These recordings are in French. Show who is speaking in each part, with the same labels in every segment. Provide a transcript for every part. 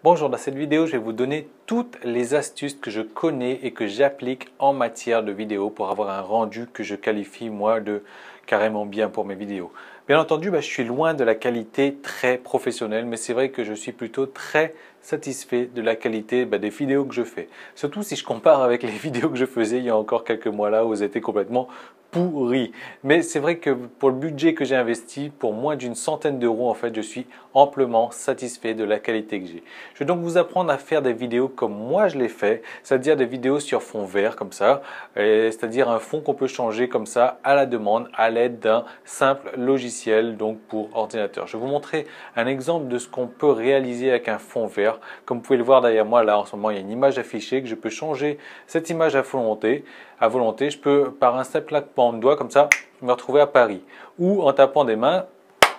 Speaker 1: Bonjour, dans cette vidéo, je vais vous donner toutes les astuces que je connais et que j'applique en matière de vidéo pour avoir un rendu que je qualifie moi de carrément bien pour mes vidéos. Bien entendu, je suis loin de la qualité très professionnelle, mais c'est vrai que je suis plutôt très satisfait de la qualité des vidéos que je fais. Surtout si je compare avec les vidéos que je faisais il y a encore quelques mois là où elles étaient complètement pourries. Mais c'est vrai que pour le budget que j'ai investi, pour moins d'une centaine d'euros, en fait, je suis amplement satisfait de la qualité que j'ai. Je vais donc vous apprendre à faire des vidéos comme moi je les fais, c'est-à-dire des vidéos sur fond vert comme ça, c'est-à-dire un fond qu'on peut changer comme ça à la demande à l'aide d'un simple logiciel donc pour ordinateur. Je vais vous montrer un exemple de ce qu'on peut réaliser avec un fond vert. Comme vous pouvez le voir derrière moi là en ce moment, il y a une image affichée que je peux changer cette image à volonté. Je peux par un simple claquement de doigts comme ça me retrouver à Paris ou en tapant des mains.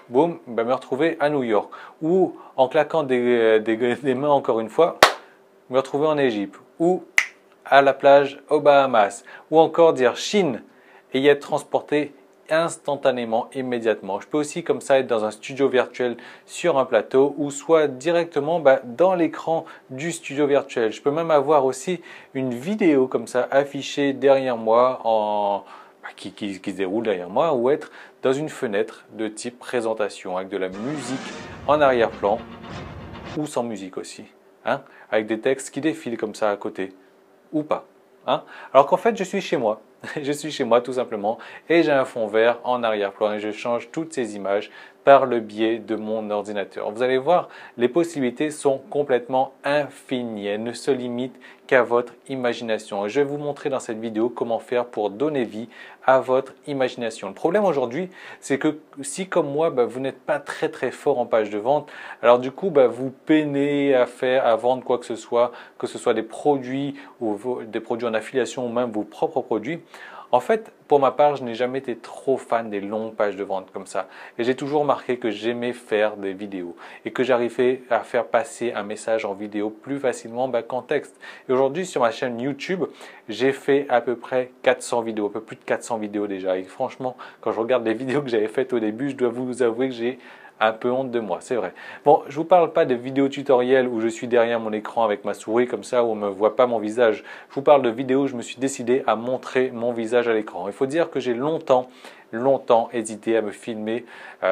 Speaker 1: Boum, me retrouver à New York. Ou en claquant des mains encore une fois, me retrouver en Égypte. Ou à la plage aux Bahamas. Ou encore dire Chine et y être transporté instantanément, immédiatement. Je peux aussi comme ça être dans un studio virtuel sur un plateau ou soit directement dans l'écran du studio virtuel. Je peux même avoir aussi une vidéo comme ça affichée derrière moi qui se déroule derrière moi ou être dans une fenêtre de type présentation avec de la musique en arrière-plan ou sans musique aussi, avec des textes qui défilent comme ça à côté ou pas. Alors qu'en fait je suis chez moi, je suis chez moi tout simplement et j'ai un fond vert en arrière-plan et je change toutes ces images par le biais de mon ordinateur. Vous allez voir, les possibilités sont complètement infinies, elles ne se limitent qu'à votre imagination. Et je vais vous montrer dans cette vidéo comment faire pour donner vie à votre imagination. Le problème aujourd'hui, c'est que si comme moi, vous n'êtes pas très fort en page de vente, alors du coup, vous peinez à vendre quoi que ce soit des produits ou des produits en affiliation ou même vos propres produits. En fait, pour ma part, je n'ai jamais été trop fan des longues pages de vente comme ça. Et j'ai toujours remarqué que j'aimais faire des vidéos et que j'arrivais à faire passer un message en vidéo plus facilement qu'en texte. Et aujourd'hui, sur ma chaîne YouTube, j'ai fait à peu près 400 vidéos, un peu plus de 400 vidéos déjà. Et franchement, quand je regarde les vidéos que j'avais faites au début, je dois vous avouer que j'ai un peu honte de moi, c'est vrai. Bon, je vous parle pas de vidéos tutoriels où je suis derrière mon écran avec ma souris comme ça où on ne me voit pas mon visage. Je vous parle de vidéos où je me suis décidé à montrer mon visage à l'écran. Il faut dire que j'ai longtemps hésité à me filmer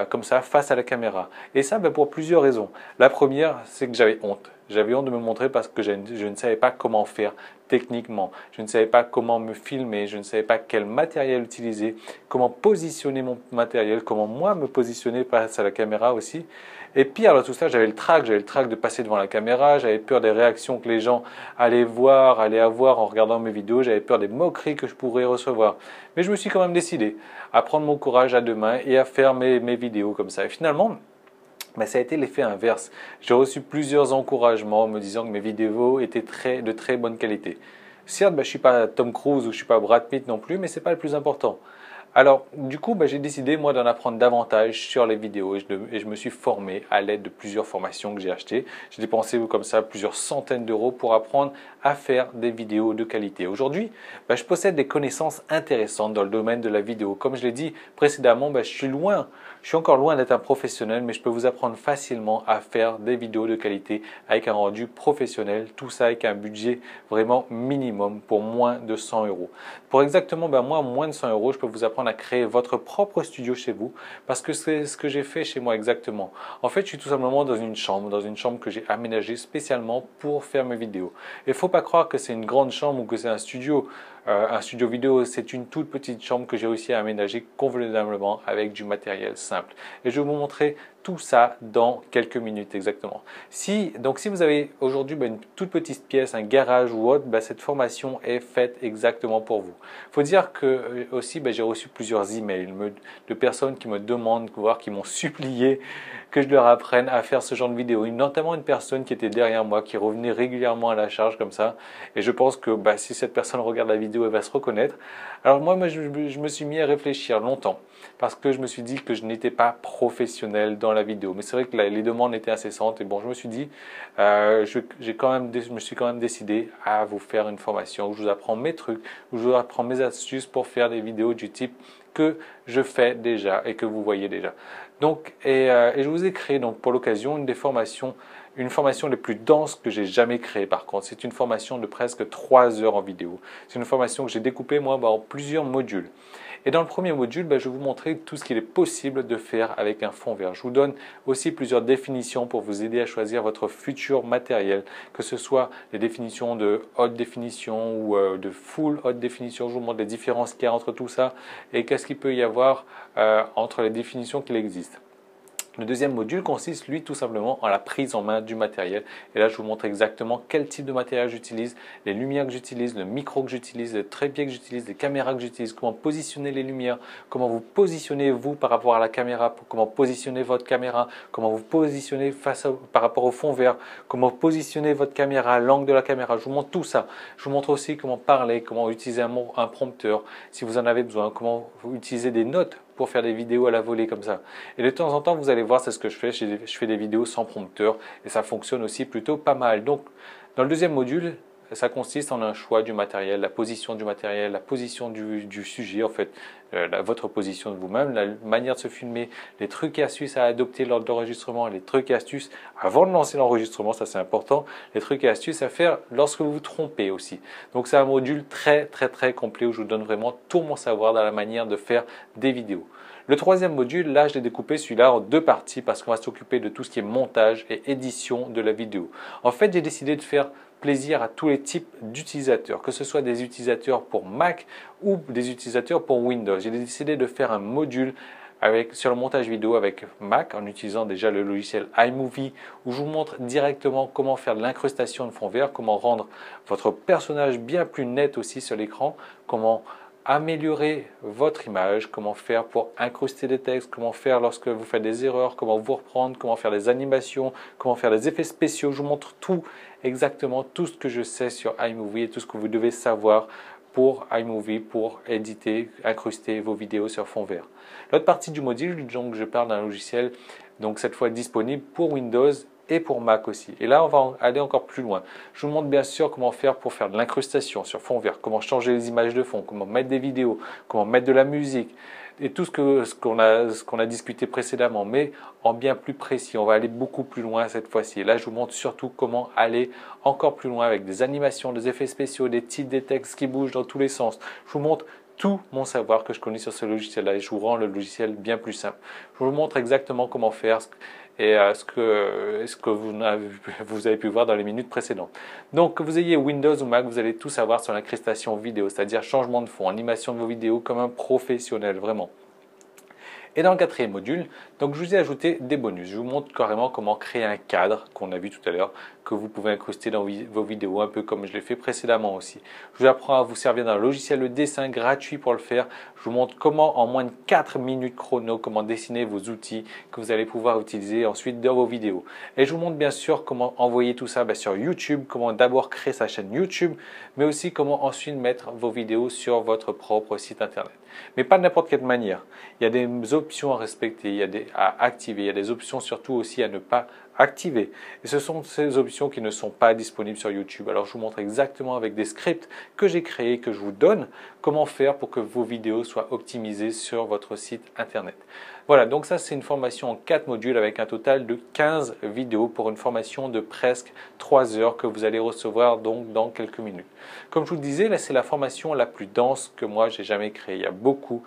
Speaker 1: comme ça face à la caméra. Et ça pour plusieurs raisons. La première, c'est que j'avais honte. J'avais honte de me montrer parce que je ne savais pas comment faire techniquement. Je ne savais pas comment me filmer, je ne savais pas quel matériel utiliser, comment positionner mon matériel, comment moi me positionner face à la caméra aussi. Et pire dans tout ça, j'avais le trac de passer devant la caméra, j'avais peur des réactions que les gens allaient avoir en regardant mes vidéos, j'avais peur des moqueries que je pourrais recevoir. Mais je me suis quand même décidé à prendre mon courage à deux mains et à faire mes vidéos comme ça. Et finalement, ça a été l'effet inverse. J'ai reçu plusieurs encouragements me disant que mes vidéos étaient de très bonne qualité. Certes, je ne suis pas Tom Cruise ou je ne suis pas Brad Pitt non plus, mais ce n'est pas le plus important. Alors, du coup, j'ai décidé, moi, d'en apprendre davantage sur les vidéos et je me suis formé à l'aide de plusieurs formations que j'ai achetées. J'ai dépensé comme ça plusieurs centaines d'euros pour apprendre à faire des vidéos de qualité. Aujourd'hui, je possède des connaissances intéressantes dans le domaine de la vidéo. Comme je l'ai dit précédemment, je suis encore loin d'être un professionnel, mais je peux vous apprendre facilement à faire des vidéos de qualité avec un rendu professionnel, tout ça avec un budget vraiment minimum pour moins de 100 euros. Pour exactement, moi, moins de 100 euros, je peux vous apprendre à créer votre propre studio chez vous parce que c'est ce que j'ai fait chez moi exactement. En fait, je suis tout simplement dans une chambre que j'ai aménagée spécialement pour faire mes vidéos. Il ne faut pas croire que c'est une grande chambre ou que c'est un studio vidéo, c'est une toute petite chambre que j'ai réussi à aménager convenablement avec du matériel simple. Et je vais vous montrer tout ça dans quelques minutes exactement. Donc si vous avez aujourd'hui une toute petite pièce, un garage ou autre, cette formation est faite exactement pour vous. Il faut dire que aussi j'ai reçu plusieurs emails de personnes qui me demandent, voire qui m'ont supplié que je leur apprenne à faire ce genre de vidéo. Notamment une personne qui était derrière moi, qui revenait régulièrement à la charge comme ça. Et je pense que si cette personne regarde la vidéo, elle va se reconnaître. Alors moi je me suis mis à réfléchir longtemps parce que je me suis dit que je n'étais pas professionnel dans la vidéo. Mais c'est vrai que les demandes étaient incessantes et je me suis dit, je me suis quand même décidé à vous faire une formation où je vous apprends mes trucs, où je vous apprends mes astuces pour faire des vidéos du type que je fais déjà et que vous voyez déjà. Donc, et je vous ai créé donc pour l'occasion une des formations une formation les plus denses que j'ai jamais créée par contre. C'est une formation de presque 3 heures en vidéo. C'est une formation que j'ai découpée moi en plusieurs modules. Et dans le premier module, je vais vous montrer tout ce qu'il est possible de faire avec un fond vert. Je vous donne aussi plusieurs définitions pour vous aider à choisir votre futur matériel, que ce soit les définitions de haute définition ou de full haute définition. Je vous montre les différences qu'il y a entre tout ça et qu'est-ce qu'il peut y avoir entre les définitions qu'il existe. Le deuxième module consiste, lui, tout simplement en la prise en main du matériel. Et là, je vous montre exactement quel type de matériel j'utilise, les lumières que j'utilise, le micro que j'utilise, le trépied que j'utilise, les caméras que j'utilise, comment positionner les lumières, comment vous positionnez vous par rapport à la caméra, comment positionner votre caméra, comment vous positionnez par rapport au fond vert, comment positionner votre caméra, l'angle de la caméra. Je vous montre tout ça. Je vous montre aussi comment parler, comment utiliser un prompteur si vous en avez besoin, comment vous utiliser des notes pour faire des vidéos à la volée comme ça. Et de temps en temps, vous allez voir, c'est ce que je fais. Je fais des vidéos sans prompteur et ça fonctionne aussi plutôt pas mal. Donc, dans le deuxième module, ça consiste en un choix du matériel, la position du matériel, la position du sujet, en fait, votre position de vous-même, la manière de se filmer, les trucs et astuces à adopter lors de l'enregistrement, les trucs et astuces avant de lancer l'enregistrement, ça c'est important, les trucs et astuces à faire lorsque vous vous trompez aussi. Donc c'est un module très complet où je vous donne vraiment tout mon savoir dans la manière de faire des vidéos. Le troisième module, là, je l'ai découpé celui-là en deux parties parce qu'on va s'occuper de tout ce qui est montage et édition de la vidéo. En fait, j'ai décidé de faire plaisir à tous les types d'utilisateurs, que ce soit des utilisateurs pour Mac ou des utilisateurs pour Windows. J'ai décidé de faire un module sur le montage vidéo avec Mac en utilisant déjà le logiciel iMovie où je vous montre directement comment faire de l'incrustation de fond vert, comment rendre votre personnage bien plus net aussi sur l'écran, comment améliorer votre image, comment faire pour incruster des textes, comment faire lorsque vous faites des erreurs, comment vous reprendre, comment faire des animations, comment faire des effets spéciaux. Je vous montre tout, exactement tout ce que je sais sur iMovie et tout ce que vous devez savoir pour iMovie, pour éditer, incruster vos vidéos sur fond vert. L'autre partie du module, donc je parle d'un logiciel, donc cette fois disponible pour Windows et pour Mac aussi. Et là, on va aller encore plus loin. Je vous montre bien sûr comment faire pour faire de l'incrustation sur fond vert, comment changer les images de fond, comment mettre des vidéos, comment mettre de la musique et tout ce qu'on a discuté précédemment, mais en bien plus précis. On va aller beaucoup plus loin cette fois-ci. Et là, je vous montre surtout comment aller encore plus loin avec des animations, des effets spéciaux, des titres, des textes qui bougent dans tous les sens. Je vous montre tout mon savoir que je connais sur ce logiciel-là et je vous rends le logiciel bien plus simple. Je vous montre exactement comment faire et ce que vous avez pu voir dans les minutes précédentes. Donc, que vous ayez Windows ou Mac, vous allez tout savoir sur l'incrustation vidéo, c'est-à-dire changement de fond, animation de vos vidéos comme un professionnel, vraiment. Et dans le quatrième module, donc je vous ai ajouté des bonus. Je vous montre carrément comment créer un cadre qu'on a vu tout à l'heure, que vous pouvez incruster dans vos vidéos, un peu comme je l'ai fait précédemment aussi. Je vous apprends à vous servir d'un logiciel de dessin gratuit pour le faire. Je vous montre comment en moins de 4 minutes chrono, comment dessiner vos outils que vous allez pouvoir utiliser ensuite dans vos vidéos. Et je vous montre bien sûr comment envoyer tout ça sur YouTube, comment d'abord créer sa chaîne YouTube, mais aussi comment ensuite mettre vos vidéos sur votre propre site internet. Mais pas de n'importe quelle manière. Il y a des options à respecter, il y a à activer, il y a des options surtout aussi à ne pas activer. Et ce sont ces options qui ne sont pas disponibles sur YouTube. Alors je vous montre exactement avec des scripts que j'ai créés, que je vous donne, comment faire pour que vos vidéos soient optimisées sur votre site internet. Voilà, donc ça c'est une formation en 4 modules avec un total de 15 vidéos pour une formation de presque 3 heures que vous allez recevoir donc dans quelques minutes. Comme je vous le disais, là c'est la formation la plus dense que moi j'ai jamais créée. Il y a beaucoup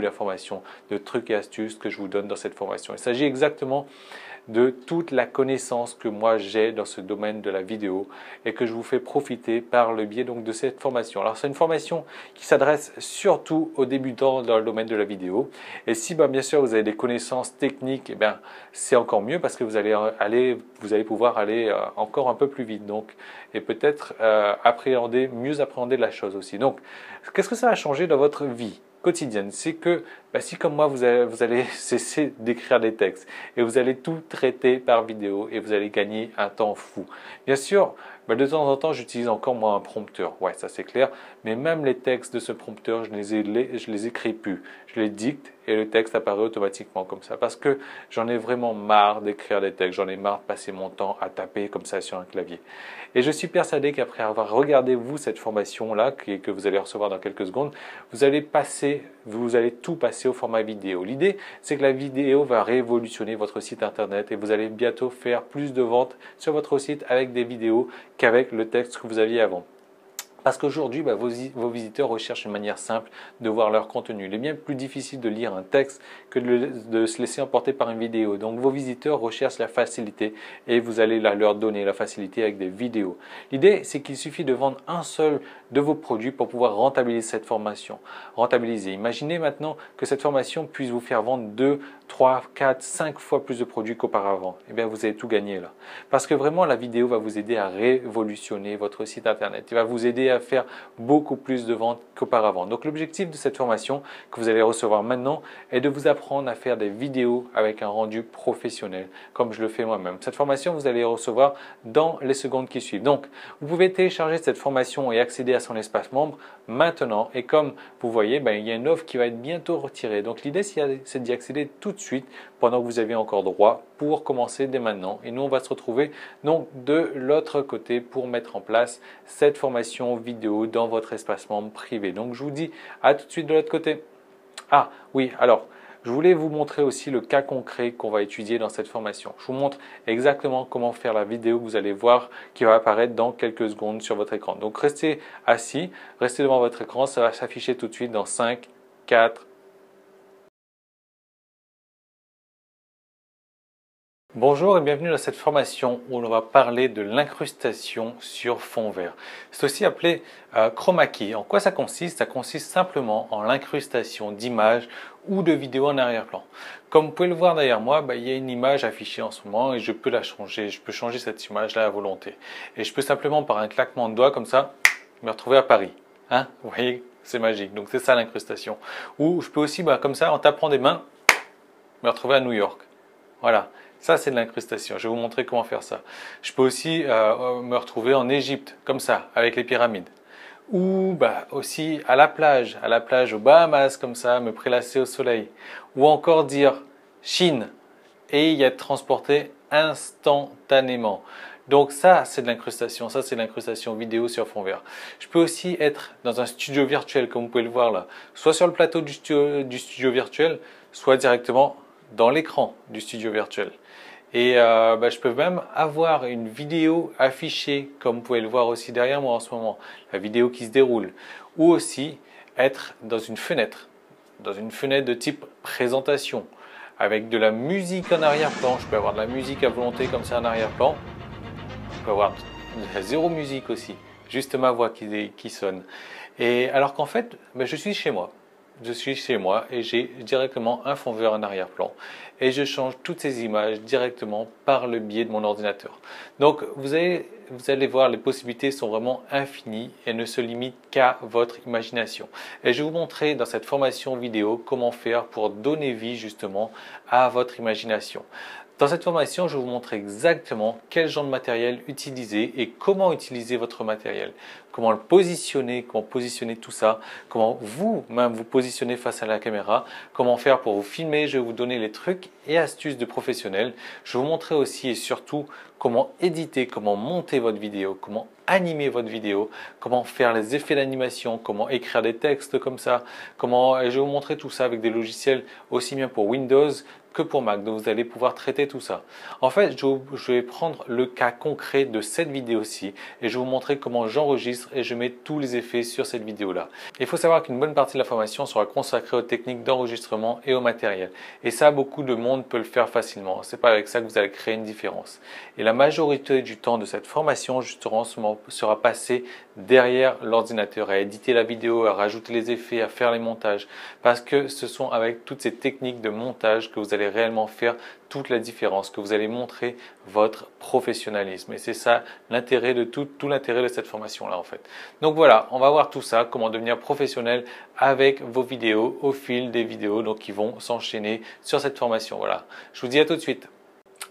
Speaker 1: d'informations, de trucs et astuces que je vous donne dans cette formation. Il s'agit exactement de toute la connaissance que moi j'ai dans ce domaine de la vidéo et que je vous fais profiter par le biais donc de cette formation. Alors c'est une formation qui s'adresse surtout aux débutants dans le domaine de la vidéo et si bien sûr vous avez des connaissances techniques, c'est encore mieux parce que vous allez pouvoir aller encore un peu plus vite donc et peut-être mieux appréhender la chose aussi. Donc qu'est-ce que ça a changé dans votre vie quotidienne? C'est que si comme moi vous allez cesser d'écrire des textes et vous allez tout traiter par vidéo et vous allez gagner un temps fou. Bien sûr, de temps en temps j'utilise encore moi un prompteur, ouais ça c'est clair, mais même les textes de ce prompteur je les écris plus, je les dicte et le texte apparaît automatiquement comme ça parce que j'en ai vraiment marre d'écrire des textes, j'en ai marre de passer mon temps à taper comme ça sur un clavier. Et je suis persuadé qu'après avoir regardé cette formation là que vous allez recevoir dans quelques secondes, vous allez passer vous allez tout passer au format vidéo. L'idée, c'est que la vidéo va révolutionner votre site internet et vous allez bientôt faire plus de ventes sur votre site avec des vidéos qu'avec le texte que vous aviez avant. Parce qu'aujourd'hui, vos visiteurs recherchent une manière simple de voir leur contenu. Il est bien plus difficile de lire un texte que de se laisser emporter par une vidéo. Donc vos visiteurs recherchent la facilité et vous allez leur donner la facilité avec des vidéos. L'idée, c'est qu'il suffit de vendre un seul de vos produits pour pouvoir rentabiliser cette formation. Rentabiliser. Imaginez maintenant que cette formation puisse vous faire vendre 2, 3, 4, 5 fois plus de produits qu'auparavant. Eh bien, vous avez tout gagné là. Parce que vraiment, la vidéo va vous aider à révolutionner votre site internet. Il va vous aider à faire beaucoup plus de ventes qu'auparavant. Donc l'objectif de cette formation que vous allez recevoir maintenant est de vous apprendre à faire des vidéos avec un rendu professionnel, comme je le fais moi-même. Cette formation, vous allez recevoir dans les secondes qui suivent. Donc, vous pouvez télécharger cette formation et accéder à son espace membre maintenant. Et comme vous voyez, il y a une offre qui va être bientôt retirée. Donc l'idée, c'est d'y accéder tout de suite pendant que vous avez encore droit pour commencer dès maintenant. Et nous, on va se retrouver donc de l'autre côté pour mettre en place cette formation vidéo dans votre espace membre privé. Donc je vous dis à tout de suite de l'autre côté. Ah oui, alors je voulais vous montrer aussi le cas concret qu'on va étudier dans cette formation. Je vous montre exactement comment faire la vidéo que vous allez voir qui va apparaître dans quelques secondes sur votre écran. Donc restez assis, restez devant votre écran, ça va s'afficher tout de suite dans 5, 4. Bonjour et bienvenue dans cette formation où on va parler de l'incrustation sur fond vert. C'est aussi appelé chroma key. En quoi ça consiste? Ça consiste simplement en l'incrustation d'images ou de vidéos en arrière-plan. Comme vous pouvez le voir derrière moi, il y a une image affichée en ce moment et je peux la changer. Je peux changer cette image-là à volonté. Et je peux simplement par un claquement de doigts comme ça me retrouver à Paris. Hein? Vous voyez, c'est magique. Donc c'est ça l'incrustation. Ou je peux aussi comme ça en tapant des mains me retrouver à New York. Voilà. Ça, c'est de l'incrustation. Je vais vous montrer comment faire ça. Je peux aussi me retrouver en Égypte, comme ça, avec les pyramides. Ou aussi à la plage aux Bahamas, comme ça, me prélasser au soleil. Ou encore dire Chine et y être transporté instantanément. Donc ça, c'est de l'incrustation. Ça, c'est de l'incrustation vidéo sur fond vert. Je peux aussi être dans un studio virtuel, comme vous pouvez le voir là. Soit sur le plateau du studio virtuel, soit directement dans l'écran du studio virtuel. Et je peux même avoir une vidéo affichée, comme vous pouvez le voir aussi derrière moi en ce moment, la vidéo qui se déroule. Ou aussi être dans une fenêtre de type présentation, avec de la musique en arrière-plan. Je peux avoir de la musique à volonté comme ça en arrière-plan. Je peux avoir de la zéro musique aussi, juste ma voix qui sonne. Et alors qu'en fait, je suis chez moi. Je suis chez moi et j'ai directement un fond vert en arrière-plan et je change toutes ces images directement par le biais de mon ordinateur. Donc vous allez voir, les possibilités sont vraiment infinies et ne se limitent qu'à votre imagination. Et je vais vous montrer dans cette formation vidéo comment faire pour donner vie justement à votre imagination. Dans cette formation, je vais vous montrer exactement quel genre de matériel utiliser et comment utiliser votre matériel. Comment le positionner, comment positionner tout ça, comment vous-même vous positionner face à la caméra, comment faire pour vous filmer. Je vais vous donner les trucs et astuces de professionnels. Je vais vous montrer aussi et surtout comment éditer, comment monter votre vidéo, comment animer votre vidéo, comment faire les effets d'animation, comment écrire des textes comme ça, et je vais vous montrer tout ça avec des logiciels aussi bien pour Windows que pour Mac. Donc vous allez pouvoir traiter tout ça. En fait, je vais prendre le cas concret de cette vidéo-ci et je vais vous montrer comment j'enregistre et je mets tous les effets sur cette vidéo-là. Il faut savoir qu'une bonne partie de la formation sera consacrée aux techniques d'enregistrement et au matériel. Et ça, beaucoup de monde peut le faire facilement. C'est pas avec ça que vous allez créer une différence. Et la majorité du temps de cette formation, justement, sera passée derrière l'ordinateur, à éditer la vidéo, à rajouter les effets, à faire les montages. Parce que ce sont avec toutes ces techniques de montage que vous allez réellement faire toute la différence, que vous allez montrer votre professionnalisme. Et c'est ça l'intérêt de tout l'intérêt de cette formation-là en fait. Donc voilà, on va voir tout ça, comment devenir professionnel avec vos vidéos au fil des vidéos donc qui vont s'enchaîner sur cette formation. Voilà, je vous dis à tout de suite.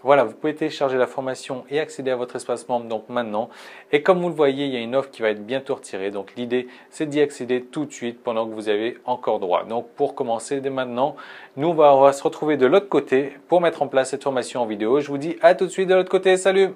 Speaker 1: Voilà, vous pouvez télécharger la formation et accéder à votre espace membre donc maintenant. Et comme vous le voyez, il y a une offre qui va être bientôt retirée. Donc l'idée, c'est d'y accéder tout de suite pendant que vous avez encore droit. Donc pour commencer dès maintenant, on va se retrouver de l'autre côté pour mettre en place cette formation en vidéo. Je vous dis à tout de suite de l'autre côté. Salut!